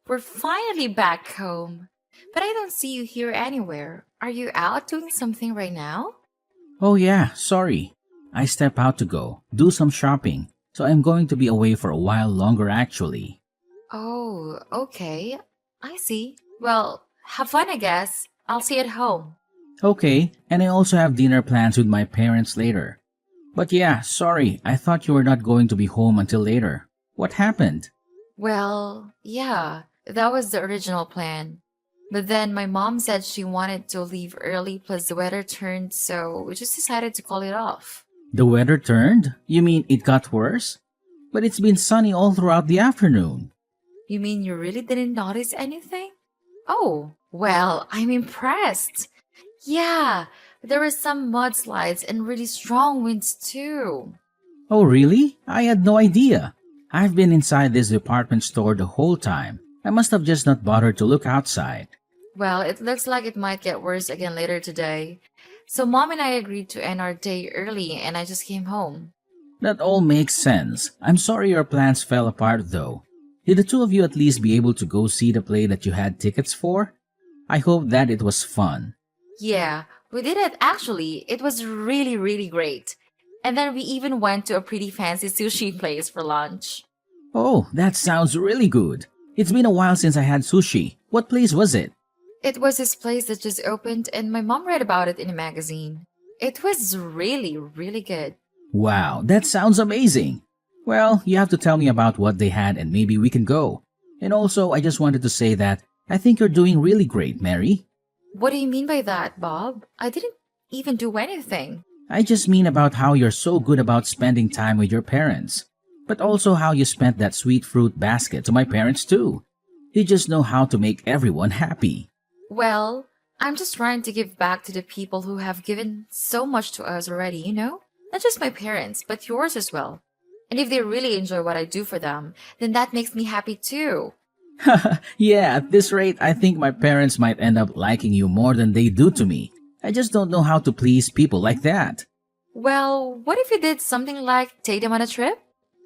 We're finally back home. But I don't see you here anywhere. Are you out doing something right now? Oh yeah, sorry. I step out to go, do some shopping, so I'm going to be away for a while longer actually. Oh, okay. I see. Well, have fun, I guess. I'll see you at home. Okay, and I also have dinner plans with my parents later. But yeah, sorry, I thought you were not going to be home until later. What happened? Well, yeah, that was the original plan. But then my mom said she wanted to leave early, plus the weather turned, so we just decided to call it off. The weather turned? You mean it got worse? But it's been sunny all throughout the afternoon. You mean you really didn't notice anything? Oh, well, I'm impressed. Yeah, there were some mudslides and really strong winds too. Oh really? I had no idea. I've been inside this department store the whole time. I must have just not bothered to look outside. Well, it looks like it might get worse again later today. So mom and I agreed to end our day early and I just came home. That all makes sense. I'm sorry your plans fell apart though. Did the two of you at least be able to go see the play that you had tickets for? I hope that it was fun. Yeah, we did it actually. It was really, really great. And then we even went to a pretty fancy sushi place for lunch. Oh, that sounds really good. It's been a while since I had sushi. What place was it? It was this place that just opened and my mom read about it in a magazine. It was really, really good. Wow, that sounds amazing. Well, you have to tell me about what they had and maybe we can go. And also, I just wanted to say that I think you're doing really great, Mary. What do you mean by that, Bob? I didn't even do anything. I just mean about how you're so good about spending time with your parents. But also how you spent that sweet fruit basket to my parents too. You just know how to make everyone happy. Well, I'm just trying to give back to the people who have given so much to us already, you know? Not just my parents, but yours as well. And if they really enjoy what I do for them, then that makes me happy too. Yeah, at this rate, I think my parents might end up liking you more than they do to me. I just don't know how to please people like that. Well, what if you did something like take them on a trip?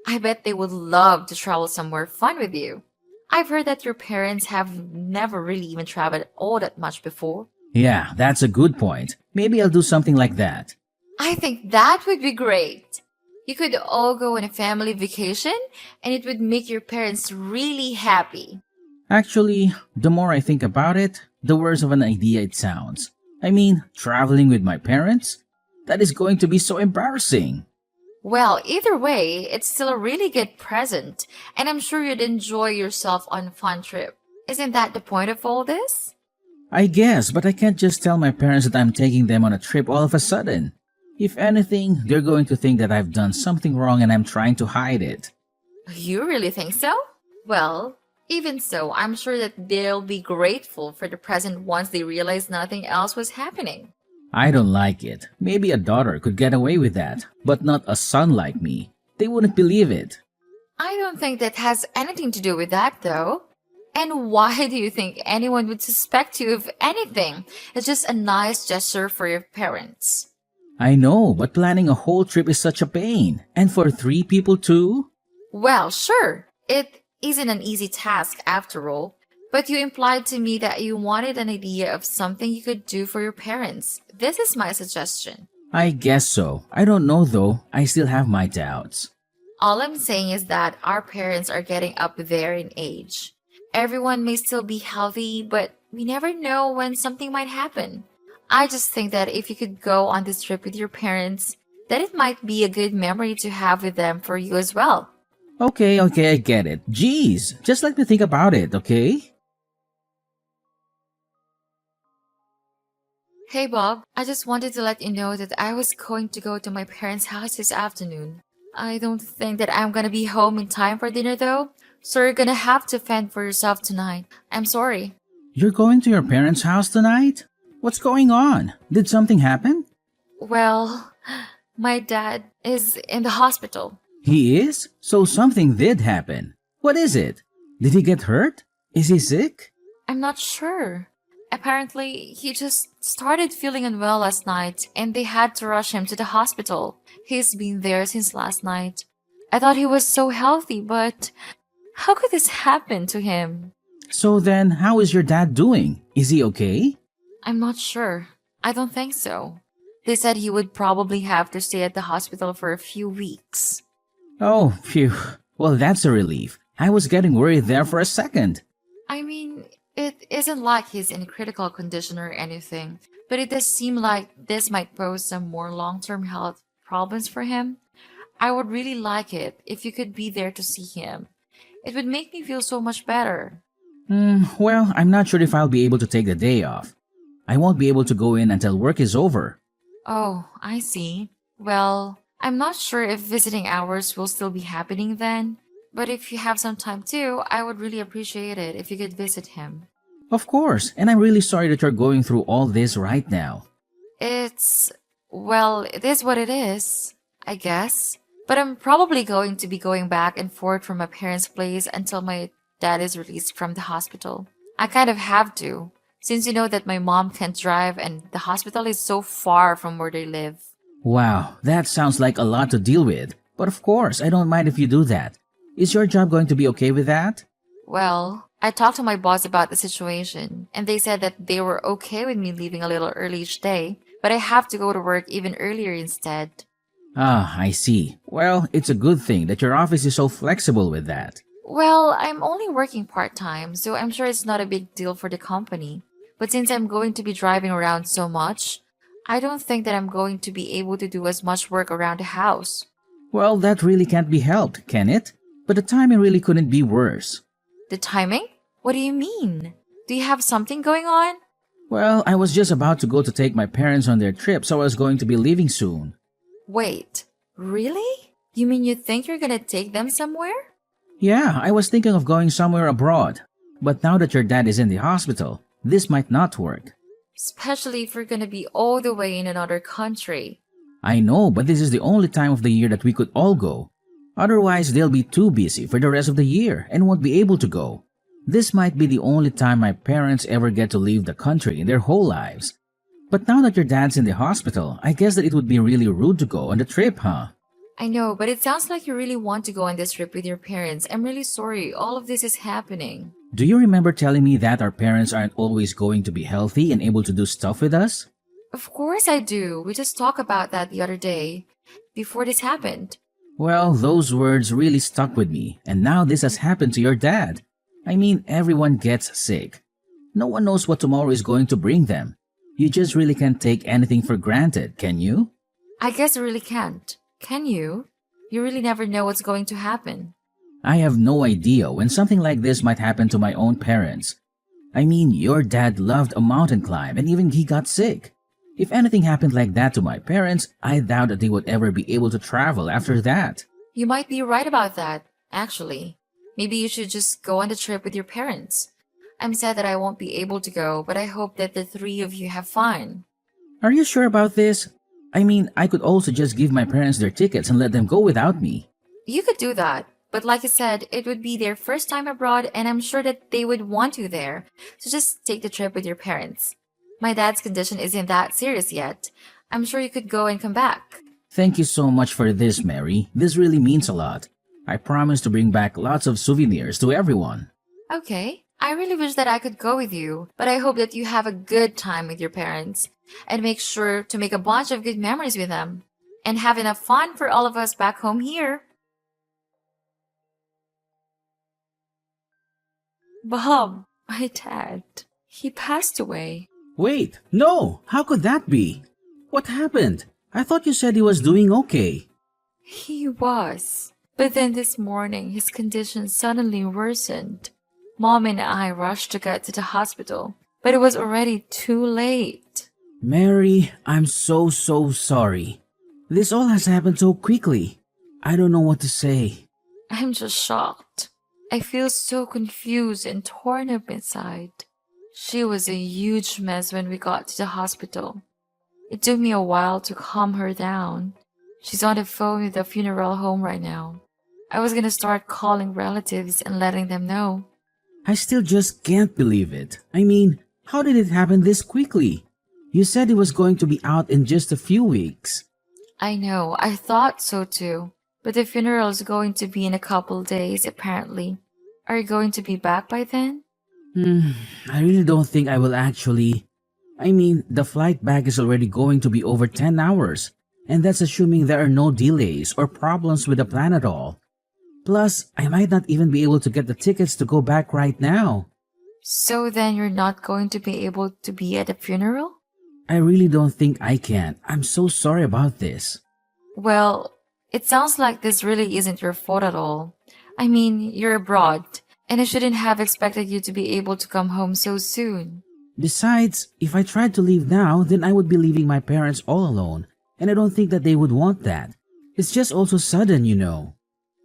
I bet they would love to travel somewhere fun with you. I've heard that your parents have never really even traveled all that much before. Yeah, that's a good point. Maybe I'll do something like that. I think that would be great. You could all go on a family vacation and it would make your parents really happy. Actually, the more I think about it, the worse of an idea it sounds. I mean, traveling with my parents? That is going to be so embarrassing. Well, either way, it's still a really good present, and I'm sure you'd enjoy yourself on a fun trip. Isn't that the point of all this? I guess, but I can't just tell my parents that I'm taking them on a trip all of a sudden. If anything, they're going to think that I've done something wrong and I'm trying to hide it. You really think so? Well, even so, I'm sure that they'll be grateful for the present once they realize nothing else was happening. I don't like it. Maybe a daughter could get away with that, but not a son like me. They wouldn't believe it. I don't think that has anything to do with that, though. And why do you think anyone would suspect you of anything? It's just a nice gesture for your parents. I know, but planning a whole trip is such a pain. And for three people too? Well, sure. It isn't an easy task after all. But you implied to me that you wanted an idea of something you could do for your parents. This is my suggestion. I guess so. I don't know though. I still have my doubts. All I'm saying is that our parents are getting up there in age. Everyone may still be healthy, but we never know when something might happen. I just think that if you could go on this trip with your parents, that it might be a good memory to have with them for you as well. Okay, I get it. Jeez, just let me think about it, okay? Hey Bob, I just wanted to let you know that I was going to go to my parents' house this afternoon. I don't think that I'm gonna be home in time for dinner though, so you're gonna have to fend for yourself tonight. I'm sorry. You're going to your parents' house tonight? What's going on? Did something happen? Well, my dad is in the hospital. He is? So something did happen. What is it? Did he get hurt? Is he sick? I'm not sure. Apparently, he just started feeling unwell last night and they had to rush him to the hospital. He's been there since last night. I thought he was so healthy, but how could this happen to him? So then, how is your dad doing? Is he okay? I'm not sure. I don't think so. They said he would probably have to stay at the hospital for a few weeks. Oh, phew. Well, that's a relief. I was getting worried there for a second. I mean, it isn't like he's in critical condition or anything, but it does seem like this might pose some more long term health problems for him. I would really like it if you could be there to see him. It would make me feel so much better. Well, I'm not sure if I'll be able to take the day off. I won't be able to go in until work is over. Oh, I see. Well, I'm not sure if visiting hours will still be happening then, but if you have some time too, I would really appreciate it if you could visit him. Of course, and I'm really sorry that you're going through all this right now. It is what it is, I guess. But I'm probably going to be going back and forth from my parents' place until my dad is released from the hospital. I kind of have to, since you know that my mom can't drive and the hospital is so far from where they live. Wow, that sounds like a lot to deal with. But of course, I don't mind if you do that. Is your job going to be okay with that? Well, I talked to my boss about the situation, and they said that they were okay with me leaving a little early each day, but I have to go to work even earlier instead. Ah, I see. Well, it's a good thing that your office is so flexible with that. Well, I'm only working part time, so I'm sure it's not a big deal for the company. But since I'm going to be driving around so much, I don't think that I'm going to be able to do as much work around the house. Well, that really can't be helped, can it? But the timing really couldn't be worse. The timing? What do you mean? Do you have something going on? Well, I was just about to go to take my parents on their trip, so I was going to be leaving soon. Wait, really? You mean you think you're gonna take them somewhere? Yeah, I was thinking of going somewhere abroad. But now that your dad is in the hospital, this might not work. Especially if we're gonna be all the way in another country. I know, but this is the only time of the year that we could all go. Otherwise, they'll be too busy for the rest of the year and won't be able to go. This might be the only time my parents ever get to leave the country in their whole lives. But now that your dad's in the hospital, I guess that it would be really rude to go on the trip, huh? I know, but it sounds like you really want to go on this trip with your parents. I'm really sorry all of this is happening. Do you remember telling me that our parents aren't always going to be healthy and able to do stuff with us? Of course I do. We just talked about that the other day, before this happened. Well, those words really stuck with me, and now this has happened to your dad. I mean, everyone gets sick. No one knows what tomorrow is going to bring them. You just really can't take anything for granted, can you? I guess I really can't. Can you? You really never know what's going to happen. I have no idea when something like this might happen to my own parents. I mean, your dad loved a mountain climb and even he got sick. If anything happened like that to my parents, I doubt that they would ever be able to travel after that. You might be right about that, actually. Maybe you should just go on the trip with your parents. I'm sad that I won't be able to go, but I hope that the three of you have fun. Are you sure about this? I mean, I could also just give my parents their tickets and let them go without me. You could do that, but like I said, it would be their first time abroad and I'm sure that they would want you there. So just take the trip with your parents. My dad's condition isn't that serious yet. I'm sure you could go and come back. Thank you so much for this, Mary. This really means a lot. I promise to bring back lots of souvenirs to everyone. Okay. I really wish that I could go with you, but I hope that you have a good time with your parents and make sure to make a bunch of good memories with them and have enough fun for all of us back home here. Bob, my dad, he passed away. Wait, no! How could that be? What happened? I thought you said he was doing okay. He was, but then this morning his condition suddenly worsened. Mom and I rushed to get to the hospital, but it was already too late. Mary, I'm so sorry. This all has happened so quickly. I don't know what to say. I'm just shocked. I feel so confused and torn up inside. She was a huge mess when we got to the hospital. It took me a while to calm her down. She's on the phone with the funeral home right now. I was gonna start calling relatives and letting them know. I still just can't believe it. I mean, how did it happen this quickly? You said he was going to be out in just a few weeks. I know, I thought so too. But the funeral is going to be in a couple days, apparently. Are you going to be back by then? Hmm, I really don't think I will actually. I mean, the flight back is already going to be over 10 hours, and that's assuming there are no delays or problems with the plan at all. Plus, I might not even be able to get the tickets to go back right now. So then you're not going to be able to be at the funeral? I really don't think I can. I'm so sorry about this. Well, it sounds like this really isn't your fault at all. I mean, you're abroad, and I shouldn't have expected you to be able to come home so soon. Besides, if I tried to leave now, then I would be leaving my parents all alone, and I don't think that they would want that. It's just also sudden, you know.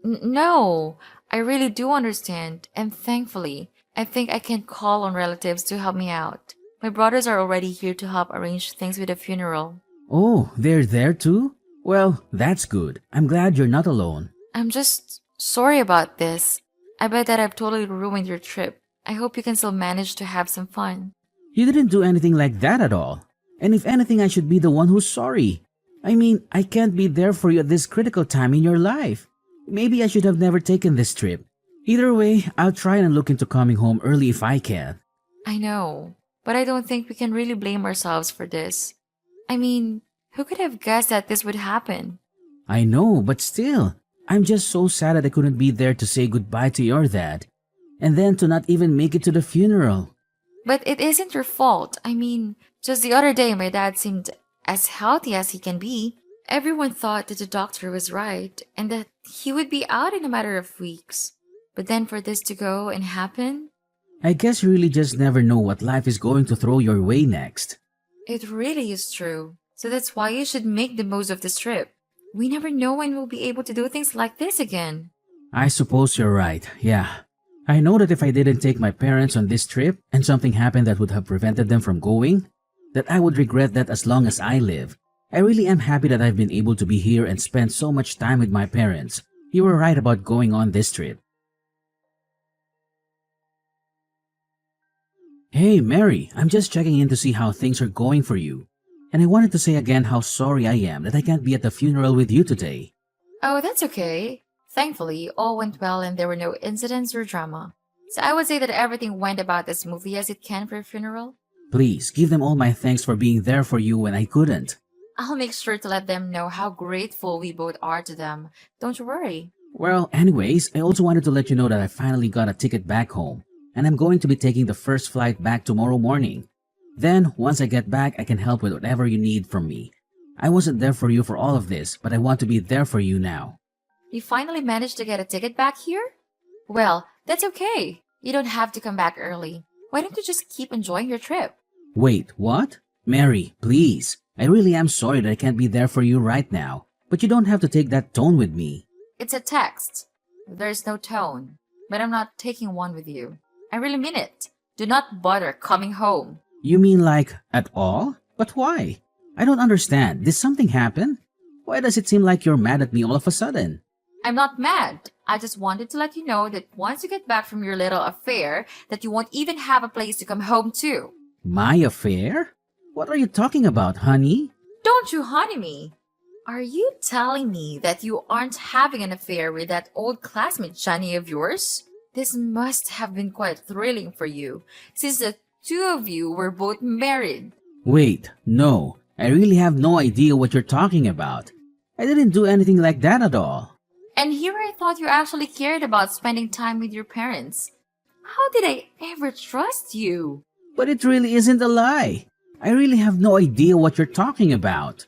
No, I really do understand, and thankfully, I think I can call on relatives to help me out. My brothers are already here to help arrange things with the funeral. Oh, they're there too? Well, that's good. I'm glad you're not alone. I'm just sorry about this. I bet that I've totally ruined your trip. I hope you can still manage to have some fun. You didn't do anything like that at all. And if anything, I should be the one who's sorry. I mean, I can't be there for you at this critical time in your life. Maybe I should have never taken this trip. Either way, I'll try and look into coming home early if I can. I know, but I don't think we can really blame ourselves for this. I mean, who could have guessed that this would happen? I know, but still, I'm just so sad that I couldn't be there to say goodbye to your dad. And then to not even make it to the funeral. But it isn't your fault. I mean, just the other day, my dad seemed as healthy as he can be. Everyone thought that the doctor was right and that he would be out in a matter of weeks. But then for this to go and happen, I guess you really just never know what life is going to throw your way next. it really is true. So that's why you should make the most of this trip. We never know when we'll be able to do things like this again. I suppose you're right, yeah. I know that if I didn't take my parents on this trip and something happened that would have prevented them from going, that I would regret that as long as I live. I really am happy that I've been able to be here and spend so much time with my parents. You were right about going on this trip. Hey, Mary, I'm just checking in to see how things are going for you. And I wanted to say again how sorry I am that I can't be at the funeral with you today. Oh, that's okay. Thankfully, all went well and there were no incidents or drama. So I would say that everything went about as smoothly as it can for a funeral. Please, give them all my thanks for being there for you when I couldn't. I'll make sure to let them know how grateful we both are to them. Don't you worry. Well, anyways, I also wanted to let you know that I finally got a ticket back home, and I'm going to be taking the first flight back tomorrow morning. Then, once I get back, I can help with whatever you need from me. I wasn't there for you for all of this, but I want to be there for you now. You finally managed to get a ticket back here? Well, that's okay. You don't have to come back early. Why don't you just keep enjoying your trip? Wait, what? Mary, please. I really am sorry that I can't be there for you right now, but you don't have to take that tone with me. It's a text. There's no tone. But I'm not taking one with you. I really mean it. Do not bother coming home. You mean like, at all? But why? I don't understand. Did something happen? Why does it seem like you're mad at me all of a sudden? I'm not mad. I just wanted to let you know that once you get back from your little affair, that you won't even have a place to come home to. My affair? What are you talking about, honey? Don't you honey me. Are you telling me that you aren't having an affair with that old classmate Johnny of yours? This must have been quite thrilling for you, since the two of you were both married. Wait, no. I really have no idea what you're talking about. I didn't do anything like that at all. And here I thought you actually cared about spending time with your parents. How did I ever trust you? But it really isn't a lie. I really have no idea what you're talking about.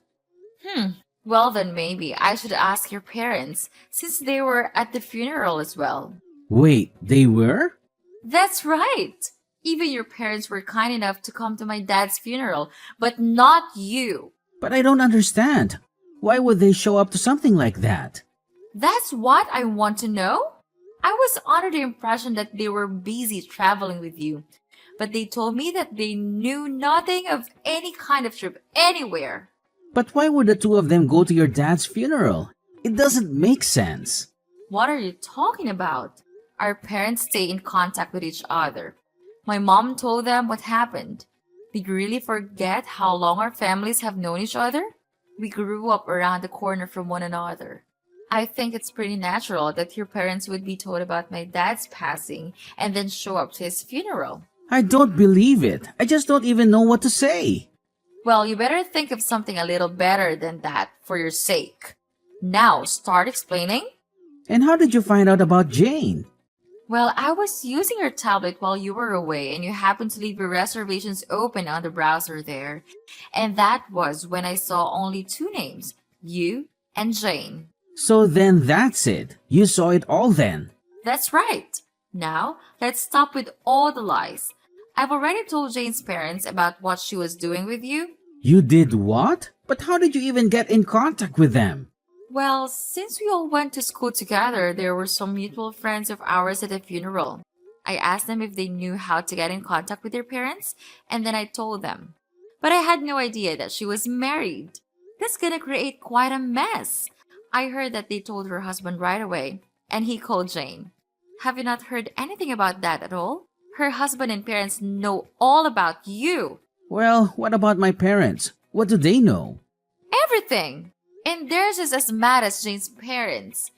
Well, then maybe I should ask your parents, since they were at the funeral as well. Wait, they were? That's right. Even your parents were kind enough to come to my dad's funeral, but not you. But I don't understand. Why would they show up to something like that? That's what I want to know. I was under the impression that they were busy traveling with you, but they told me that they knew nothing of any kind of trip anywhere. But why would the two of them go to your dad's funeral? It doesn't make sense. What are you talking about? Our parents stay in contact with each other. My mom told them what happened. Did you really forget how long our families have known each other? We grew up around the corner from one another. I think it's pretty natural that your parents would be told about my dad's passing and then show up to his funeral. I don't believe it. I just don't even know what to say. Well, you better think of something a little better than that for your sake. Now, start explaining. And how did you find out about Jane? Well, I was using your tablet while you were away, and you happened to leave your reservations open on the browser there. And that was when I saw only two names, you and Jane. So then that's it. You saw it all then. That's right. Now, let's stop with all the lies. I've already told Jane's parents about what she was doing with you. You did what? But how did you even get in contact with them? Well, since we all went to school together, there were some mutual friends of ours at the funeral. I asked them if they knew how to get in contact with their parents, and then I told them. But I had no idea that she was married. That's gonna create quite a mess. I heard that they told her husband right away, and he called Jane. Have you not heard anything about that at all? Her husband and parents know all about you. Well, what about my parents? What do they know? Everything! And they're just as mad as Jane's parents.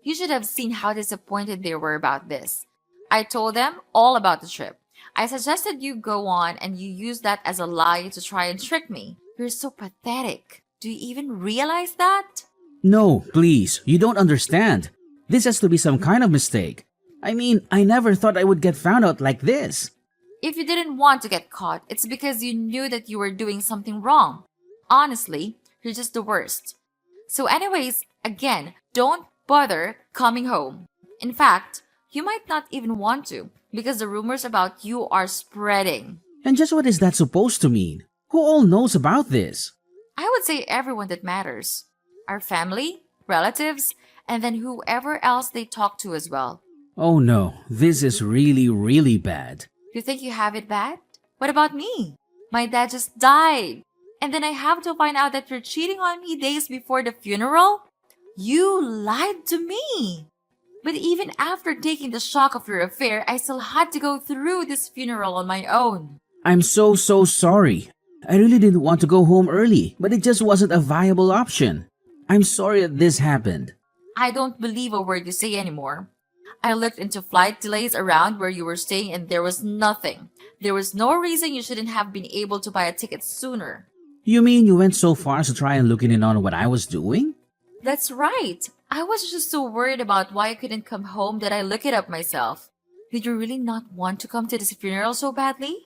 You should have seen how disappointed they were about this. I told them all about the trip. I suggested you go on and you use that as a lie to try and trick me. You're so pathetic. Do you even realize that? No, please, you don't understand. This has to be some kind of mistake. I mean, I never thought I would get found out like this. If you didn't want to get caught, it's because you knew that you were doing something wrong. Honestly, you're just the worst. So anyways, again, don't bother coming home. In fact, you might not even want to because the rumors about you are spreading. And just what is that supposed to mean? Who all knows about this? I would say everyone that matters. Our family, relatives, and then whoever else they talk to as well. Oh no, this is really, really bad. You think you have it bad? What about me? My dad just died. And then I have to find out that you're cheating on me days before the funeral? You lied to me. But even after taking the shock of your affair, I still had to go through this funeral on my own. I'm so sorry. I really didn't want to go home early, but it just wasn't a viable option. I'm sorry that this happened. I don't believe a word you say anymore. I looked into flight delays around where you were staying and there was nothing. There was no reason you shouldn't have been able to buy a ticket sooner. You mean you went so far as to try and look in on what I was doing? That's right. I was just so worried about why I couldn't come home that I looked it up myself. Did you really not want to come to this funeral so badly?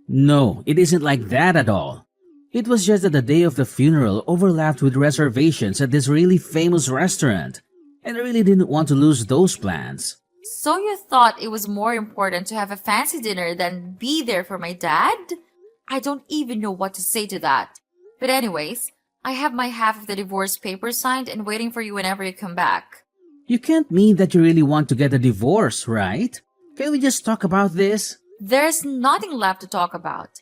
No, it isn't like that at all. It was just that the day of the funeral overlapped with reservations at this really famous restaurant, and I really didn't want to lose those plans. So you thought it was more important to have a fancy dinner than be there for my dad? I don't even know what to say to that. But anyways, I have my half of the divorce papers signed and waiting for you whenever you come back. You can't mean that you really want to get a divorce, right? Can we just talk about this? There's nothing left to talk about.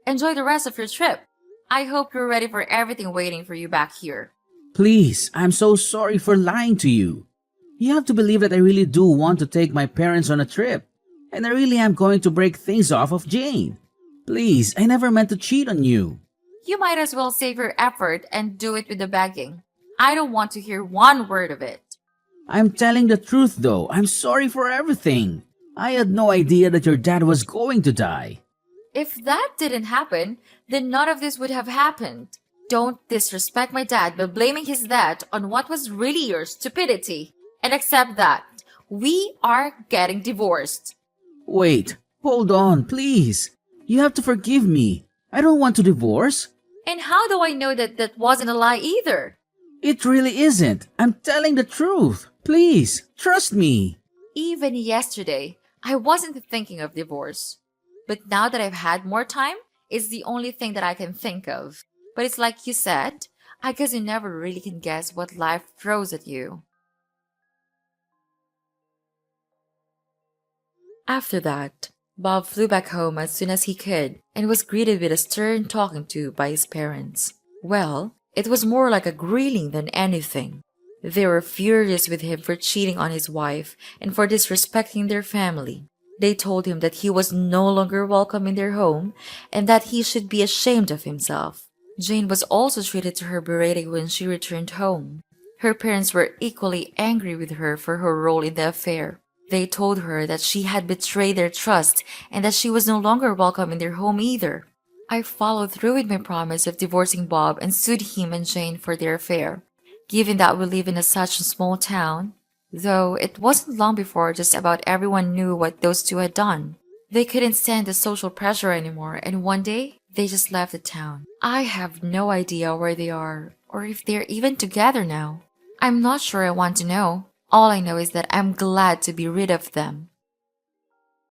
Enjoy the rest of your trip. I hope you're ready for everything waiting for you back here. Please, I'm so sorry for lying to you. You have to believe that I really do want to take my parents on a trip. And I really am going to break things off of Jane. Please, I never meant to cheat on you. You might as well save your effort and do it with the begging. I don't want to hear one word of it. I'm telling the truth though. I'm sorry for everything. I had no idea that your dad was going to die. If that didn't happen, then none of this would have happened. Don't disrespect my dad by blaming his death on what was really your stupidity. And accept that. We are getting divorced. Wait, hold on, please. You have to forgive me. I don't want to divorce. And how do I know that that wasn't a lie either? It really isn't. I'm telling the truth. Please, trust me. Even yesterday, I wasn't thinking of divorce. But now that I've had more time, it's the only thing that I can think of. But it's like you said, I guess you never really can guess what life throws at you. After that, Bob flew back home as soon as he could and was greeted with a stern talking to by his parents. Well, it was more like a grilling than anything. They were furious with him for cheating on his wife and for disrespecting their family. They told him that he was no longer welcome in their home and that he should be ashamed of himself. Jane was also treated to her berating when she returned home. Her parents were equally angry with her for her role in the affair. They told her that she had betrayed their trust and that she was no longer welcome in their home either. I followed through with my promise of divorcing Bob and sued him and Jane for their affair. Given that we live in such a small town, though it wasn't long before just about everyone knew what those two had done. They couldn't stand the social pressure anymore, and one day, they just left the town. I have no idea where they are, or if they're even together now. I'm not sure I want to know. All I know is that I'm glad to be rid of them.